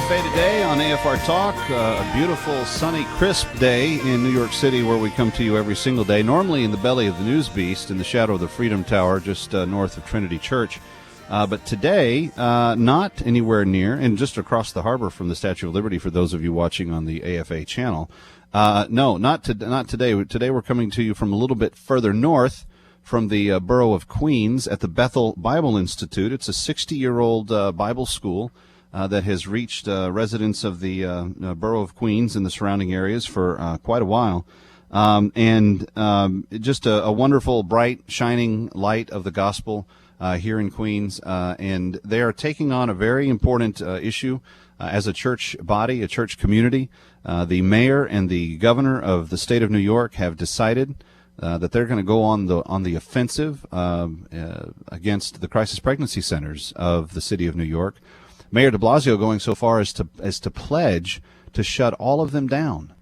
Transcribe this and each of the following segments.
AFA Today on AFR Talk. A beautiful, sunny, crisp day in New York City where we come to you every single day, normally in the belly of the news beast, in the shadow of the Freedom Tower, just north of Trinity Church. But today, not anywhere near, and just across the harbor from the Statue of Liberty for those of you watching on the AFA channel. No, not today. Today we're coming to you from a little bit further north, from the borough of Queens at the Bethel Bible Institute. It's a 60-year-old Bible school that has reached residents of the borough of Queens and the surrounding areas for quite a while. Just a wonderful, bright, shining light of the gospel here in Queens. And they are taking on a very important issue as a church body, a church community. The mayor and the governor of the state of New York have decided that they're going to go on the offensive against the crisis pregnancy centers of the city of New York. Mayor de Blasio going so far as to pledge to shut all of them down,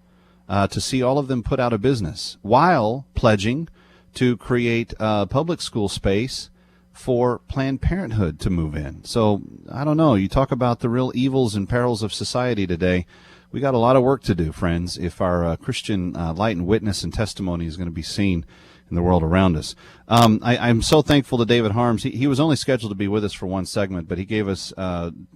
to see all of them put out of business, while pledging to create public school space for Planned Parenthood to move in. So, I don't know, you talk about the real evils and perils of society today. We got a lot of work to do, friends, if our Christian light and witness and testimony is going to be seen in the world around us. I'm so thankful to David Harms. He was only scheduled to be with us for one segment, but he gave us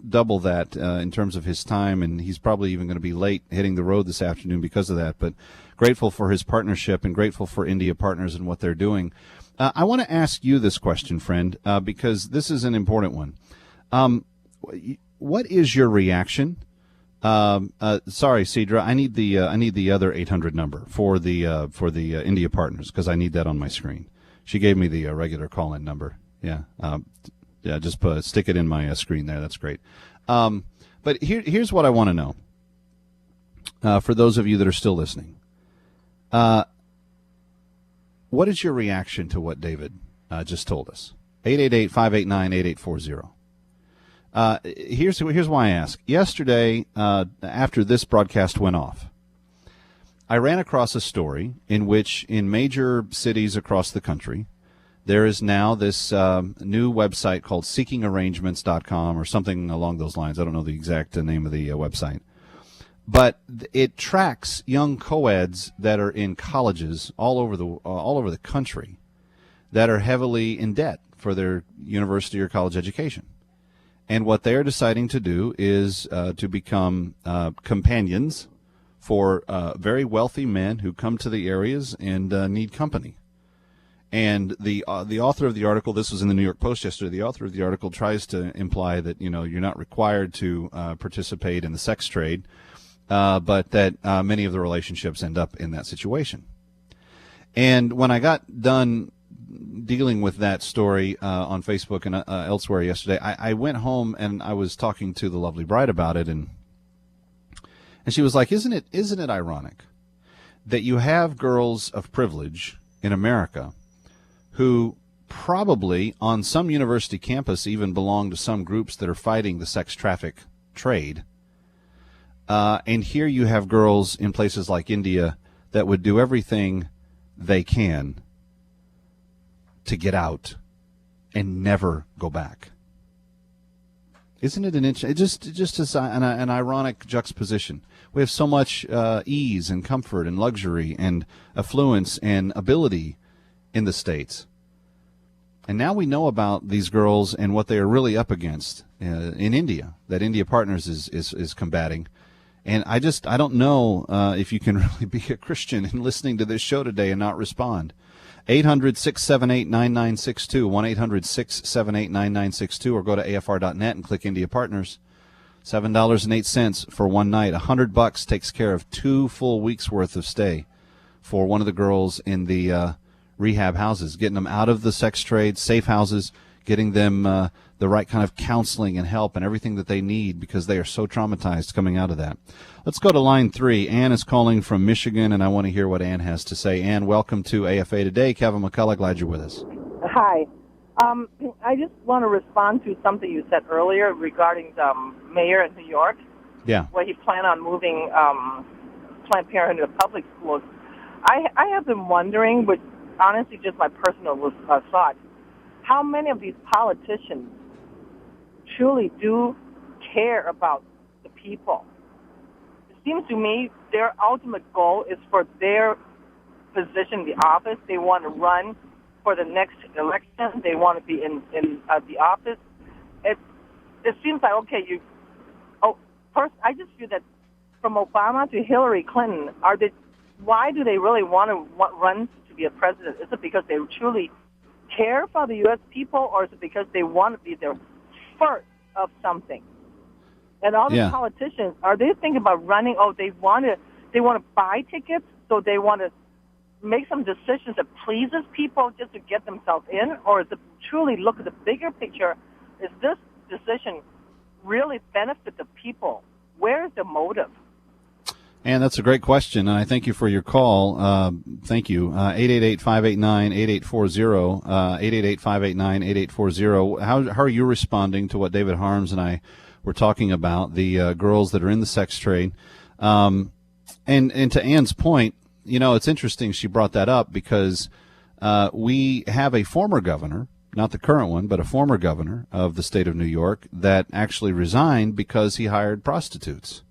double that in terms of his time, and he's probably even going to be late hitting the road this afternoon because of that. But grateful for his partnership and grateful for India Partners and what they're doing. I want to ask you this question, friend, because this is an important one. What is your reaction? Sorry, Cedra, I need the other 800 number for the India Partners, because I need that on my screen. She gave me the regular call-in number. Yeah, just stick it in my screen there. That's great. But here's what I want to know. For those of you that are still listening, what is your reaction to what David just told us? 888-589-8840. Here's why I ask. Yesterday, after this broadcast went off, I ran across a story in which in major cities across the country, there is now this new website called seekingarrangements.com or something along those lines. I don't know the exact name of the website. But it tracks young co-eds that are in colleges all over the country that are heavily in debt for their university or college education. And what they're deciding to do is to become companions for very wealthy men who come to the areas and need company. And the author of the article, this was in the New York Post yesterday, the author of the article tries to imply that, you're not required to participate in the sex trade, but that many of the relationships end up in that situation. And when I got done dealing with that story on Facebook and elsewhere yesterday, I went home and I was talking to the lovely bride about it, and she was like, isn't it ironic that you have girls of privilege in America who probably on some university campus even belong to some groups that are fighting the sex traffic trade, and here you have girls in places like India that would do everything they can to get out and never go back. Isn't it it just is an ironic juxtaposition? We have so much ease and comfort and luxury and affluence and ability in the States. And now we know about these girls and what they are really up against in India, that India Partners is combating. And I don't know if you can really be a Christian in listening to this show today and not respond. 800-678-9962, 1-800-678-9962, or go to afr.net and click India Partners. $7.08 for one night. $100 takes care of 2 full weeks' worth of stay for one of the girls in the rehab houses, getting them out of the sex trade, safe houses, getting them the right kind of counseling and help and everything that they need because they are so traumatized coming out of that. Let's go to line 3. Ann is calling from Michigan, and I want to hear what Ann has to say. Ann, welcome to AFA Today. Kevin McCullough, glad you're with us. Hi. I just want to respond to something you said earlier regarding the mayor in New York. Yeah. Where he planned on moving Planned Parenthood to public schools. I have been wondering, but honestly just my personal thought, how many of these politicians truly do care about the people. It seems to me their ultimate goal is for their position, the office. They want to run for the next election. They want to be in the office. It seems like, okay, first, I just feel that from Obama to Hillary Clinton, why do they really want to run to be a president? Is it because they truly care for the U.S. people, or is it because they want to be the first of something? And all these politicians, are they thinking about running? Oh, they want to buy tickets, so they want to make some decisions that pleases people just to get themselves in, or is it truly look at the bigger picture? Is this decision really benefit the people? Where is the motive? And that's a great question, and I thank you for your call. Thank you. 888-589-8840, 888-589-8840. How are you responding to what David Harms and I were talking about, the girls that are in the sex trade? And to Ann's point, it's interesting she brought that up because we have a former governor, not the current one, but a former governor of the state of New York that actually resigned because he hired prostitutes.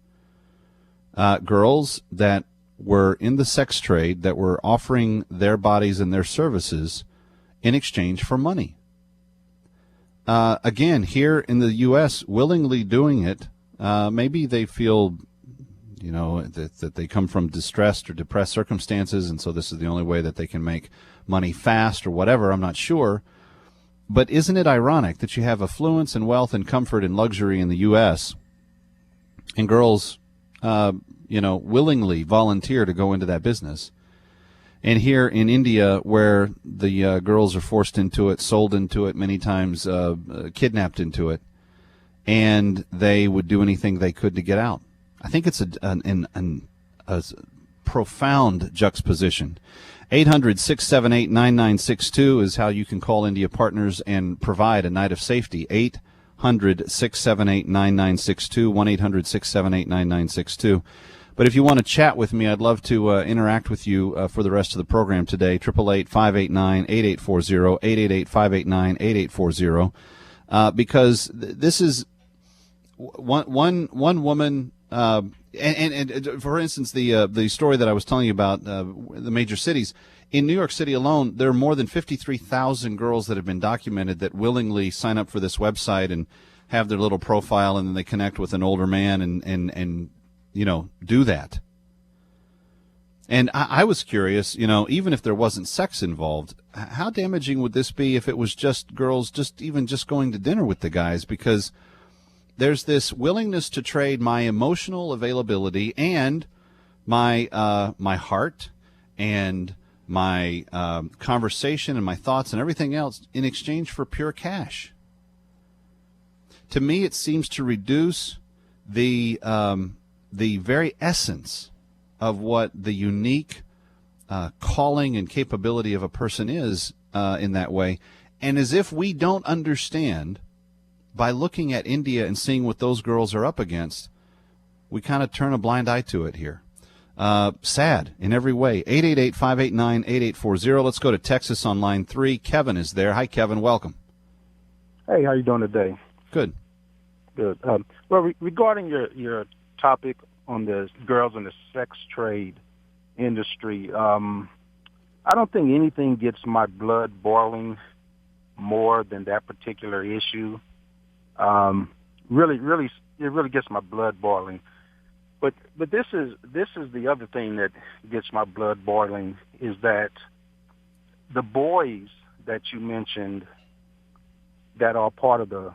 Girls that were in the sex trade that were offering their bodies and their services in exchange for money. Again, here in the U.S., willingly doing it, maybe they feel, that they come from distressed or depressed circumstances, and so this is the only way that they can make money fast or whatever, I'm not sure. But isn't it ironic that you have affluence and wealth and comfort and luxury in the U.S., and girls willingly volunteer to go into that business. And here in India, where the girls are forced into it, sold into it, many times kidnapped into it, and they would do anything they could to get out. I think it's a profound juxtaposition. 800-678-9962 is how you can call India Partners and provide a night of safety. 800-678-9962, 1-800-678-9962. But if you want to chat with me, I'd love to interact with you for the rest of the program today. 888-589-8840, 888-589-8840. Because this is one woman, and for instance, the story that I was telling you about, the major cities. In New York City alone, there are more than 53,000 girls that have been documented that willingly sign up for this website and have their little profile, and then they connect with an older man and do that. And I was curious, even if there wasn't sex involved, how damaging would this be if it was just girls just going to dinner with the guys? Because there's this willingness to trade my emotional availability and my heart and my conversation and my thoughts and everything else in exchange for pure cash. To me, it seems to reduce the very essence of what the unique calling and capability of a person is in that way. And as if we don't understand, by looking at India and seeing what those girls are up against, we kind of turn a blind eye to it here. Sad in every way. 888-589-8840. Let's go to Texas on line 3. Kevin is there. Hi, Kevin. Welcome. Hey, how you doing today? Good. Good. Well, regarding your topic on the girls in the sex trade industry, I don't think anything gets my blood boiling more than that particular issue. Really, it really gets my blood boiling. But this is the other thing that gets my blood boiling, is that the boys that you mentioned that are part of the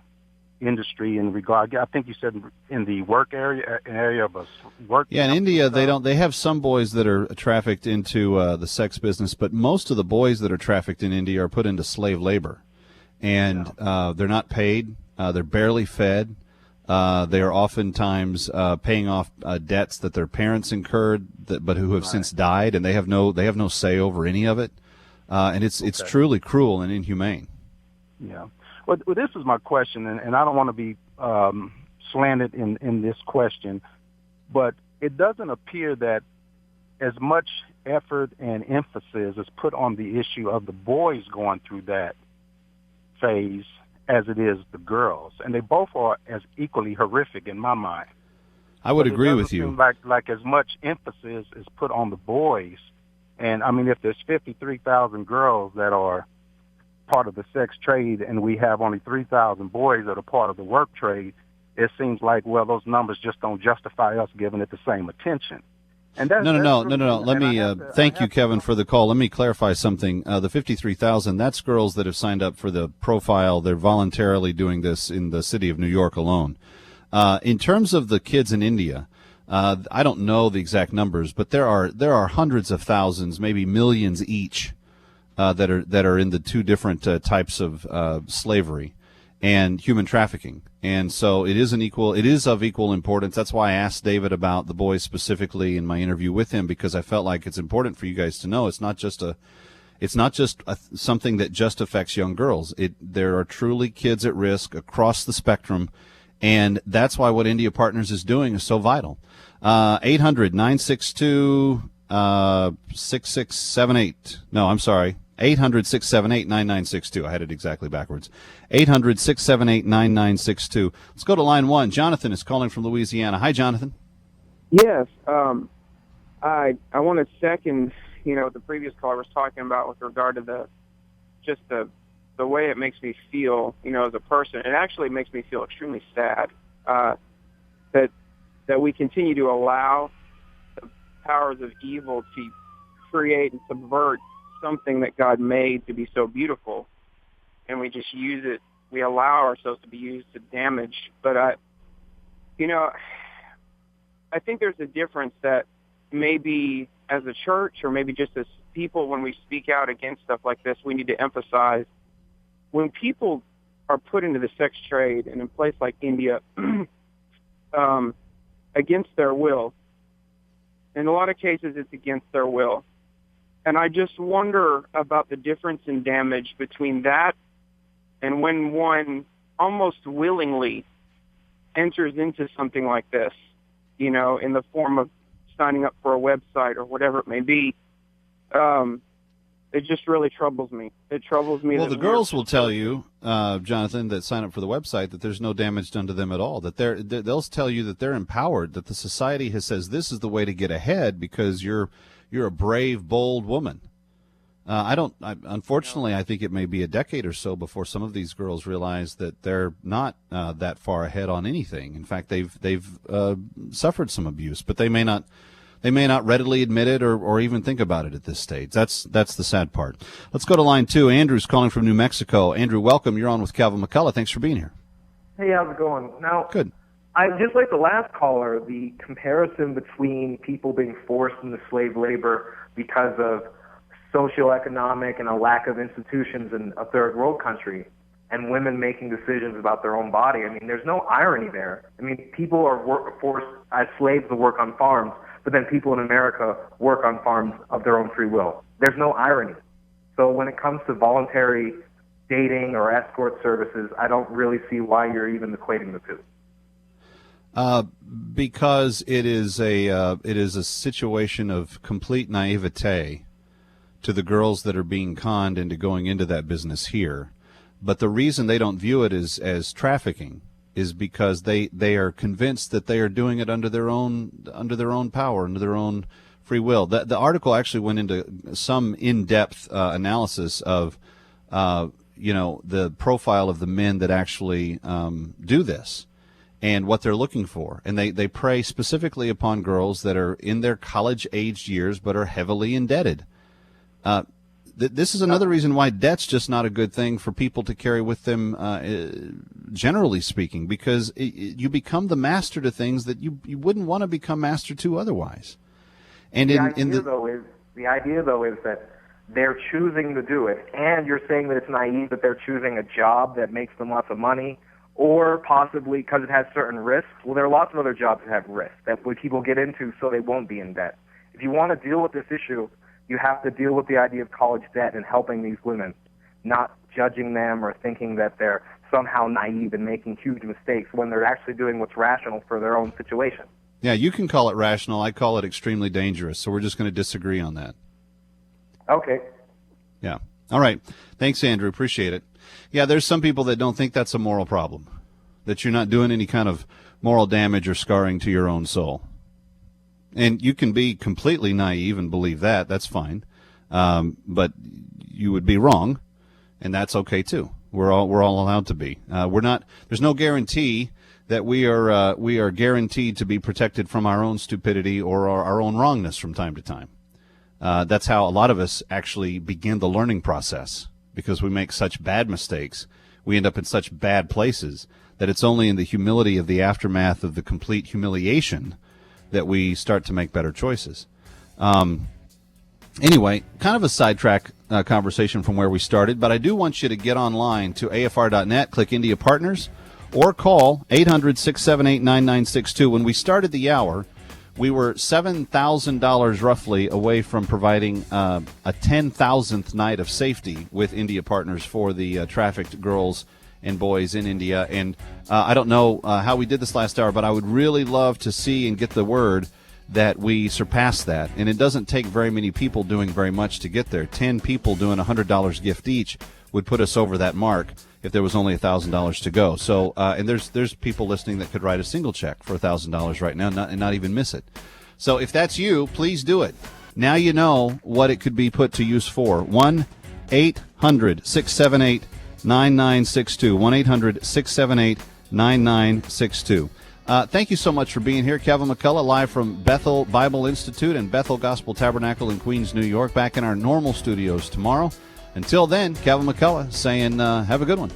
industry in regard, I think you said in the work area of a work. Yeah, in India they have some boys that are trafficked into the sex business, but most of the boys that are trafficked in India are put into slave labor, and they're not paid. They're barely fed. They are oftentimes paying off debts that their parents incurred, but who have since died, and they have no say over any of it. And it's truly cruel and inhumane. Yeah. Well, this is my question, and I don't want to be slanted in this question, but it doesn't appear that as much effort and emphasis is put on the issue of the boys going through that phase as it is the girls, and they both are as equally horrific in my mind. I would But it agree doesn't with you. seem like as much emphasis is put on the boys. And I mean, if there's 53,000 girls that are part of the sex trade, and we have only 3,000 boys that are part of the work trade, it seems like, well, those numbers just don't justify us giving it the same attention. And that's No. really, Let and I me have to- I thank you, have to- Kevin, for the call. Let me clarify something. The 53,000, that's girls that have signed up for the profile. They're voluntarily doing this in the city of New York alone. In terms of the kids in India, I don't know the exact numbers, but there are hundreds of thousands, maybe millions each, that are in the two different types of slavery and human trafficking. And so it is of equal importance. That's why I asked David about the boys specifically in my interview with him, because I felt like it's important for you guys to know it's not just something that just affects young girls. There are truly kids at risk across the spectrum, and that's why what India Partners is doing is so vital. 800-962-6678. No, I'm sorry. 800-678-9962. I had it exactly backwards. 800-678-9962. Let's go to line one. Jonathan is calling from Louisiana. Hi, Jonathan. Yes, I want to second, the previous caller was talking about with regard to the way it makes me feel, as a person. It actually makes me feel extremely sad that we continue to allow the powers of evil to create and subvert something that God made to be so beautiful, and we just use it. We allow ourselves to be used to damage. But I think there's a difference that maybe as a church or maybe just as people, when we speak out against stuff like this, we need to emphasize when people are put into the sex trade and in a place like India against their will. In a lot of cases, it's against their will. And I just wonder about the difference in damage between that and when one almost willingly enters into something like this, in the form of signing up for a website or whatever it may be. It just really troubles me. It troubles me. Well, the girls will tell you, Jonathan, that sign up for the website, that there's no damage done to them at all. That they'll tell you that they're empowered. That the society says this is the way to get ahead because you're a brave, bold woman. Unfortunately, I think it may be a decade or so before some of these girls realize that they're not that far ahead on anything. In fact, they've suffered some abuse, but they may not readily admit it or even think about it at this stage. That's the sad part. Let's go to line two. Andrew's calling from New Mexico. Andrew, welcome. You're on with Calvin McCullough. Thanks for being here. Hey, how's it going? Now, good. I just like the last caller, the comparison between people being forced into slave labor because of socioeconomic and a lack of institutions in a third world country and women making decisions about their own body. I mean, there's no irony there. I mean, people are forced as slaves to work on farms, but then people in America work on farms of their own free will. There's no irony. So when it comes to voluntary dating or escort services, I don't really see why you're even equating the two. Because it is a situation of complete naivete to the girls that are being conned into going into that business here. But the reason they don't view it as trafficking is because they are convinced that they are doing it under their own power, under their own free will. The article actually went into some in-depth analysis of the profile of the men that actually do this and what they're looking for. And they prey specifically upon girls that are in their college-aged years but are heavily indebted. This is another reason why debt's just not a good thing for people to carry with them, generally speaking, because you become the master to things that you wouldn't want to become master to otherwise. And the idea though is that they're choosing to do it, and you're saying that it's naive that they're choosing a job that makes them lots of money, or possibly because it has certain risks. Well, there are lots of other jobs that have risks that people get into so they won't be in debt. If you want to deal with this issue, you have to deal with the idea of college debt and helping these women, not judging them or thinking that they're somehow naive and making huge mistakes when they're actually doing what's rational for their own situation. Yeah, you can call it rational. I call it extremely dangerous. So we're just going to disagree on that. Okay. Yeah. All right. Thanks, Andrew. Appreciate it. Yeah, there's some people that don't think that's a moral problem. that you're not doing any kind of moral damage or scarring to your own soul. And you can be completely naive and believe that. That's fine. But you would be wrong, and that's okay too. We're all allowed to be. There's no guarantee that we are guaranteed to be protected from our own stupidity or our own wrongness from time to time. That's how a lot of us actually begin the learning process, because we make such bad mistakes. We end up in such bad places that it's only in the humility of the aftermath of the complete humiliation that we start to make better choices. Anyway, kind of a sidetrack conversation from where we started, but I do want you to get online to afr.net, click India Partners, or call 800-678-9962. When we started the hour, we were $7,000 roughly away from providing a 10,000th night of safety with India Partners for the trafficked girls and boys in India. And I don't know how we did this last hour, but I would really love to see and get the word that we surpassed that. And it doesn't take very many people doing very much to get there. 10 people doing $100 gift each would put us over that mark if there was only $1,000 to go. So, and there's people listening that could write a single check for $1,000 right now and not even miss it. So if that's you, please do it. Now you know what it could be put to use for. 1-800-678-9962. 1-800-678-9962. Thank you so much for being here. Kevin McCullough, live from Bethel Bible Institute and Bethel Gospel Tabernacle in Queens, New York, back in our normal studios tomorrow. Until then, Kevin McCullough saying have a good one.